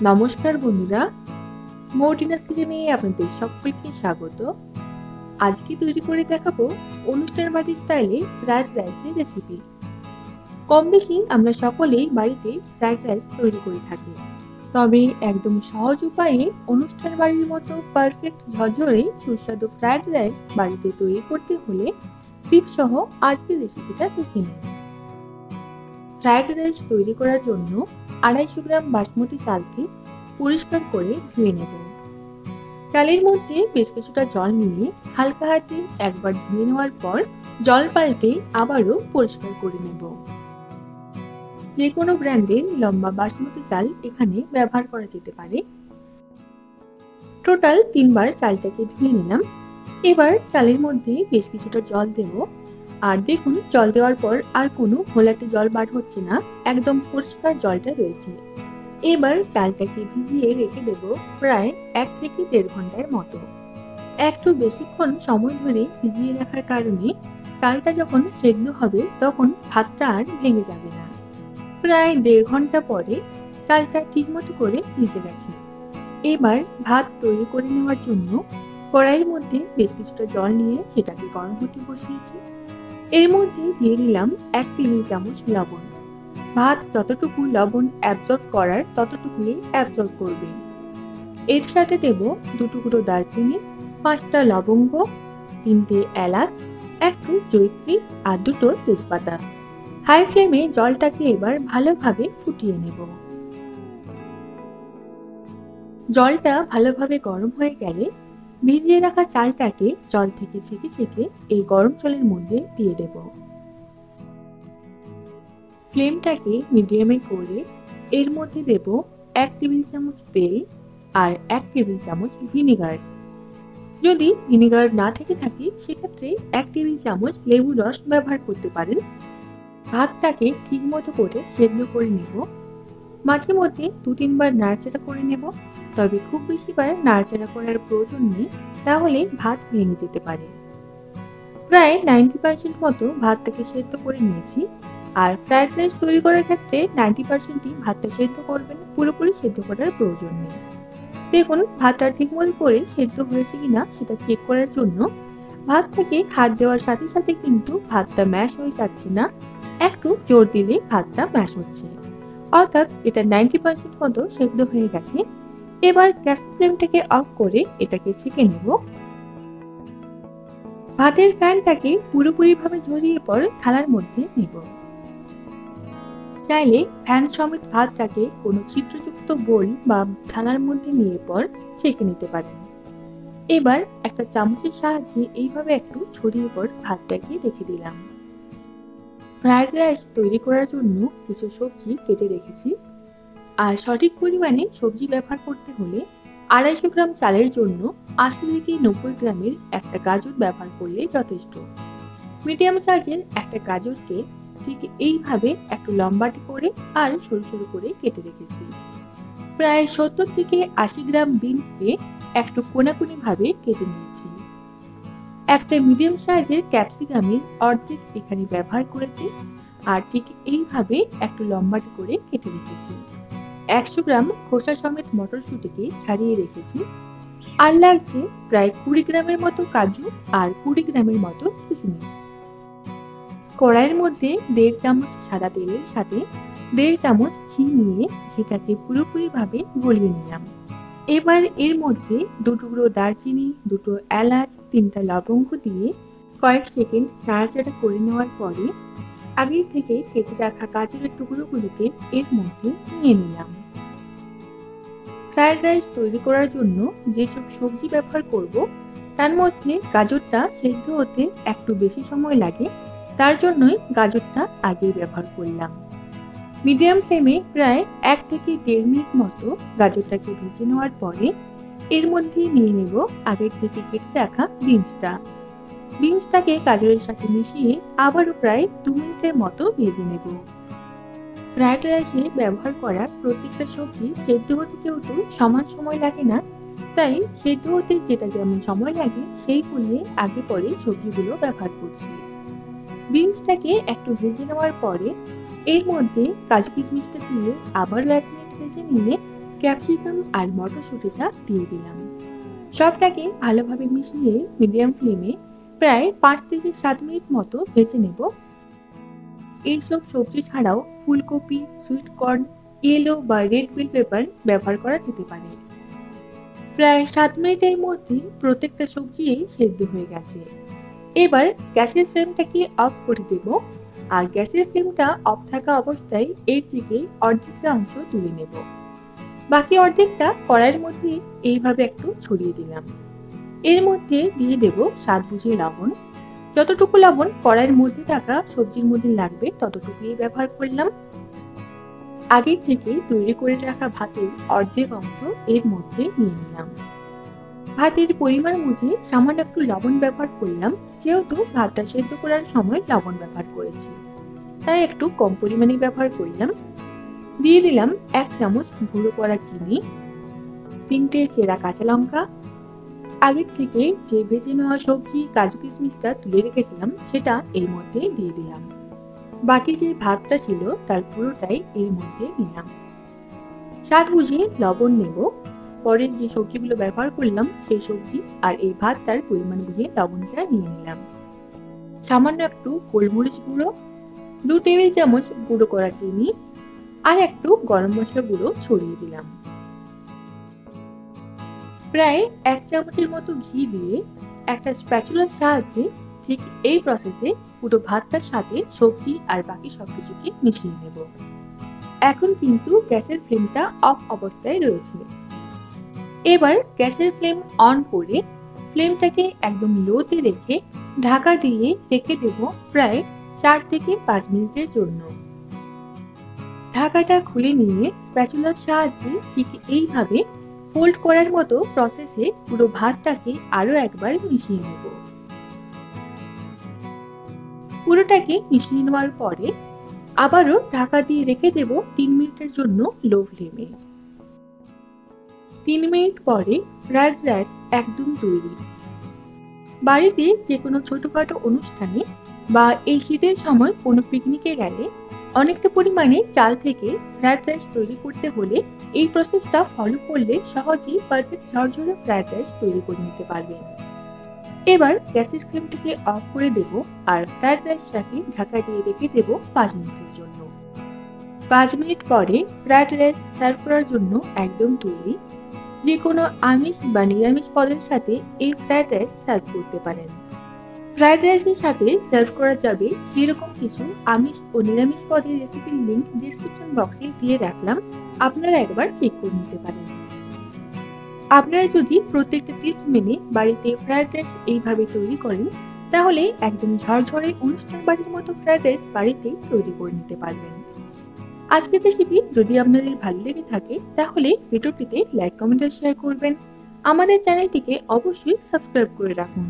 নমস্কার বন্ধুরা, মৌটিনাস কিচেনে আপনাদের সকলকে স্বাগত। আজকে তৈরি করে দেখাবো অনুষ্ঠান বাড়ির স্টাইলে ফ্রাইড রাইসের রেসিপি। কম বেশি আমরা সকলেই বাড়িতে ফ্রাইড রাইস তৈরি করে থাকি, তবে একদম সহজ উপায়ে অনুষ্ঠান বাড়ির মতো পারফেক্ট ঝরঝরে সুস্বাদু ফ্রাইড রাইস বাড়িতে তৈরি করতে হলে টিপস সহ আজকের রেসিপিটা দেখে নিন। ফ্রাইড রাইস তৈরি করার জন্য 250 গ্রাম বাসমতি চালকে পরিষ্কার করে ধুয়ে নেব। চালের মধ্যে বেশ কিছুটা জল নিয়ে হালকা হাতে একবার ধুয়ে নেওয়ার পর জল পাল্টে আবারও পরিষ্কার করে নেব। যে কোনো ব্র্যান্ডের লম্বা বাসমতি চাল এখানে ব্যবহার করা যেতে পারে। টোটাল 3 বার চালটাকে ধুয়ে নিলাম। এবার চালের মধ্যে বেশ কিছুটা জল দেব। আর দেখুন, জল দেওয়ার পর আর কোনো ঘোলাটে জল বার হচ্ছে না, একদম পরিষ্কার জলটা রয়েছে। এবার চালটাকে ভিজিয়ে রেখে দেব প্রায় 1 থেকে 1.5 ঘন্টার মতো। একটু বেশিক্ষণ সময় ধরে ভিজিয়ে রাখার কারণে চালটা যখন সেদ্ধ হবে তখন ভাতটা আর ভেঙে যাবে না। প্রায় 1.5 ঘন্টা পরে চালটা ঠিকমতো করে ভিজে গেছে। এবার ভাত তৈরি করে নেওয়ার জন্য কড়াইয়ের মধ্যে বেশ কিছুটা জল নিয়ে সেটাকে গরম হতে বসিয়েছি। এর মধ্যে দিয়ে দিলাম 1 টেবিল চামচ লবণ। ভাত যতটুকু লবণ অ্যাবজর্ব করার ততটুকুই অ্যাবজর্ব করবে। এর সাথে দেব 2 টুকরো দারচিনি, 5টা লবঙ্গ, 3টে এলাচ, 1 জয়িত্রী আর 2টো তেজপাতা। হাই ফ্লেমে জলটাকে এবার ভালোভাবে ফুটিয়ে নেব। জলটা ভালোভাবে গরম হয়ে গেলে ভিজিয়ে রাখা চালটাকে জল থেকে ছেঁকে ছেঁকে এই গরম জলের মধ্যে দিয়ে দেব। ফ্লেমটাকে মিডিয়ামে করে এর মধ্যে দেব 1 টেবিল চামচ তেল আর 1 টেবিল চামচ ভিনেগার। যদি ভিনেগার না থেকে থাকে সেক্ষেত্রে 1 টেবিল চামচ লেবুর রস ব্যবহার করতে পারেন। ভাতটাকে ঠিক মতো করে সেদ্ধ করে নেব। মাঝে মধ্যে 2-3 বার নাড়াচাড়া করে নেব, তবে খুব বেশি বার নাড়াচাড়া করার প্রয়োজন নেই, তাহলে ভাত ভেঙে যেতে পারে। প্রায় 90% মতো ভাতটাকে সেদ্ধ করে নিয়েছি। আর ফ্রাইড রাইস তৈরি করার ক্ষেত্রে 90%ই ভাতটা সেদ্ধ করবেন, পুরোপুরি সেদ্ধ করার প্রয়োজন নেই। দেখুন, ভাতটা ঠিকমতো করে সেদ্ধ হয়েছে কিনা সেটা চেক করার জন্য ভাতটাকে হাত দেওয়ার সাথে সাথে কিন্তু ভাতটা ম্যাশ হয়ে যাচ্ছে না, একটু জোর দিলে ভাতটা ম্যাশ হচ্ছে, অর্থাৎ এটা 90% মতো সেদ্ধ হয়ে গেছে। এবার গ্যাস ফ্লেমটাকে অফ করে এটাকে ছেঁকে নেব। ভাতের ফ্যানটাকে পুরোপুরিভাবে ঝরিয়ে পর থালার মধ্যে নেব। চাইলে ফ্যান সমেত ভাতটাকে কোনো ছিদ্রযুক্ত বোল বা থালার মধ্যে নিয়ে পর ছেঁকে নিতে পারেন। এবার একটা চামচের সাহায্যে এইভাবে একটু ছড়িয়ে পর ভাতটাকে রেখে দিলাম। ফ্রাইড রাইস তৈরি করার জন্য কিছু সবজি কেটে রেখেছি। আর সঠিক পরিমাণে সবজি ব্যবহার করতে হলে 250 গ্রাম চালের জন্য 80 থেকে 90 গ্রামের একটা গাজর ব্যবহার করলে যথেষ্ট। মিডিয়াম সাইজের একটা গাজরকে ঠিক এইভাবে একটু লম্বাটে করে আর সরু সরু করে কেটে রেখেছি। প্রায় 70 থেকে 80 গ্রাম বিনকে একটু কোনাকুনি ভাবে কেটে নিয়েছি। একটা মিডিয়াম সাইজের ক্যাপসিকামের অর্ধেক এখানে ব্যবহার করেছি আর ঠিক এইভাবে একটু লম্বাটে করে কেটে রেখেছি। 100 গ্রাম খোসা সমেত মটরশুঁটিকে ছাড়িয়ে রেখেছি। আর লাগছে প্রায় 20 গ্রামের মতো কাজু আর 20 গ্রামের মতো কিশমিশ। কড়াইয়ের মধ্যে 1.5 চামচ সাদা তেলের সাথে 1.5 চামচ ঘি নিয়ে ঘিটাকে পুরোপুরি ভাবে গলিয়ে নিলাম। এবার এর মধ্যে 2 টুকরো দারচিনি, 2টো এলাচ, 3টা লবঙ্গ দিয়ে কয়েক সেকেন্ড নাড়াচাড়া করে নেওয়ার পরে আগে থেকে কেটে রাখা গাজরের টুকরোগুলিকে এর মধ্যে নিয়ে নিলাম। ফ্রাইড রাইস তৈরি করার জন্য যেসব সবজি ব্যবহার করব তার মধ্যে গাজরটা সেদ্ধ হতে একটু বেশি সময় লাগে, তার জন্যই গাজরটা আগেই ব্যবহার করলাম। মিডিয়াম ফ্লেমে প্রায় 1 থেকে 1.5 মিনিট মতো গাজরটাকে ভেজে নেওয়ার পরে এর মধ্যে নিয়ে নেব আগের থেকে কেটে রাখা বিনসটা। বিনসটাকে গাজরের সাথে মিশিয়ে আবারও প্রায় 2 মিনিটের মতো ভেজে নেব। ফ্রাইড রাইসে ব্যবহার করা প্রত্যেকটা সবজি সেদ্ধ হতে যেহেতু সমান সময় লাগে না, তাই সেদ্ধ হতে যেটা যেমন সময় লাগে সেই বুঝে আগে পরে সবজিগুলো ব্যবহার করছি। বিনসটাকে একটু ভেজে নেওয়ার পরে এর মধ্যে কাজু কিশমিশটা দিয়ে আবার 1 মিনিট ভেজে নিলে ক্যাপসিকাম আর মটরশুঁটিটা দিয়ে দিলাম। সবটাকে ভালোভাবে মিশিয়ে মিডিয়াম ফ্লেমে প্রায় 5 থেকে 7 মিনিট মতো ভেজে নেব। এইসব সবজি ছাড়াও ফুলকপি, সুইট কর্ন, ইয়েলো বা রেড বেল পেপার ব্যবহার করা যেতে পারে। প্রায় 7 মিনিটের মধ্যে প্রত্যেকটা সবজি সেদ্ধ হয়ে গেছে। এবার গ্যাসের ফ্লেমটাকে অফ করে দেব, আর গ্যাসের ফ্লেমটা অফ থাকা অবস্থায় এর থেকে অর্ধেকটা অংশ তুলে নেব। বাকি অর্ধেকটা কড়াইয়ের মধ্যে এইভাবে একটু ছড়িয়ে দিলাম। এর মধ্যে দিয়ে দেব স্বাদ বুঝে লবণ। যতটুকু লবণ কড়াইয়ের মধ্যে থাকা সবজির মধ্যে লাগবে ততটুকুই ব্যবহার করলাম। আগে থেকে তৈরি করে রাখা ভাতের অর্ধেক অংশ এর মধ্যে নিয়ে নিলাম। ভাতের পরিমাণ বুঝে সামান্য একটু লবণ ব্যবহার করলাম, যেহেতু ভাতটা সেদ্ধ করার সময় লবণ ব্যবহার করেছি, তাই একটু কম পরিমাণে ব্যবহার করলাম। দিয়ে দিলাম 1 চামচ গুঁড়ো করা চিনি, 3টে চেরা কাঁচা লঙ্কা, আগের থেকে যে ভেজে নেওয়া সবজি কাজু কিশমিশটা তুলে রেখেছিলাম সেটা এর মধ্যে দিয়ে দিলাম। বাকি যে ভাতটা ছিল তার পুরোটাই এর মধ্যে নিলাম। স্বাদ বুঝে লবণ নেব। পরে যে সবজিগুলো ব্যবহার করলাম সেই সবজি আর এই ভাতটার পরিমাণ বুঝে লবণটা নিয়ে নিলাম। সামান্য একটু গোলমরিচ গুঁড়ো, 2 টেবিল চামচ গুঁড়ো করা চিনি আর একটু গরম মশলা গুঁড়ো ছড়িয়ে দিলাম। প্রায় 1 চামচের মতো ঘি দিয়ে একটা স্প্যাচুলার সাহায্যে ঠিক এই প্রসেসে পুরো ভাতটার সাথে সবজি আর বাকি সবকিছুকে মিশিয়ে নেব। এখন কিন্তু গ্যাসের ফ্লেমটা অফ অবস্থায় রয়েছে। এবার গ্যাসের ফ্লেম অন করে ফ্লেমটাকে একদম লোতে রেখে ঢাকা দিয়ে রেখে দেব প্রায় 4 থেকে 5 মিনিটের জন্য। ঢাকাটা খুলে নিয়ে স্প্যাচুলার সাহায্যে ঠিক এইভাবে ফোল্ড করার মতো প্রসেসে পুরো ভাতটাকে আরো একবার মিশিয়ে নেব। পুরোটাকে মিশিয়ে নেওয়ার পরে আবারও ঢাকা দিয়ে রেখে দেব 3 মিনিটের জন্য লো ফ্লেমে। 3 মিনিট পরে ফ্রাইড রাইস একদম তৈরি। বাড়িতে যে কোনো ছোটখাটো অনুষ্ঠানে বা এই শীতের সময় কোনো পিকনিকে গেলে অনেকটা পরিমাণে চাল থেকে ফ্রাইড রাইস তৈরি করতে হলে এই প্রসেসটা ফলো করলে সহজেই পারফেক্ট ঝরঝরে ফ্রাইড রাইস তৈরি করে নিতে পারবেন। এবার গ্যাসের ফ্লেমটাকে অফ করে দেব আর ফ্রাইড রাইসটাকে ঢাকা দিয়ে রেখে দেব 5 মিনিটের জন্য। 5 মিনিট পরে ফ্রাইড রাইস সার্ভ করার জন্য একদম তৈরি। যে কোনো আমিষ বা নিরামিষ পদের সাথে এই ফ্রাইড রাইস সার্ভ করতে পারেন। ফ্রাইড রাইসের সাথে সার্ভ করা যাবে সেরকম কিছু আমিষ ও নিরামিষ পদের রেসিপির লিংক ডেসক্রিপশন বক্সে দিয়ে রাখলাম, আপনারা একবার চেক করে নিতে পারেন। আপনারা যদি প্রত্যেকটা টিপস মেনে বাড়িতে ফ্রাইড রাইস এইভাবে তৈরি করেন তাহলে একদম ঝরঝরে অনুষ্ঠান বাড়ির মতো ফ্রাইড রাইস বাড়িতেই তৈরি করে নিতে পারবেন। আজকের রেসিপি যদি আপনাদের ভালো লেগে থাকে তাহলে ভিডিওটিতে লাইক, কমেন্ট আর শেয়ার করবেন। আমাদের চ্যানেলটিকে অবশ্যই সাবস্ক্রাইব করে রাখুন।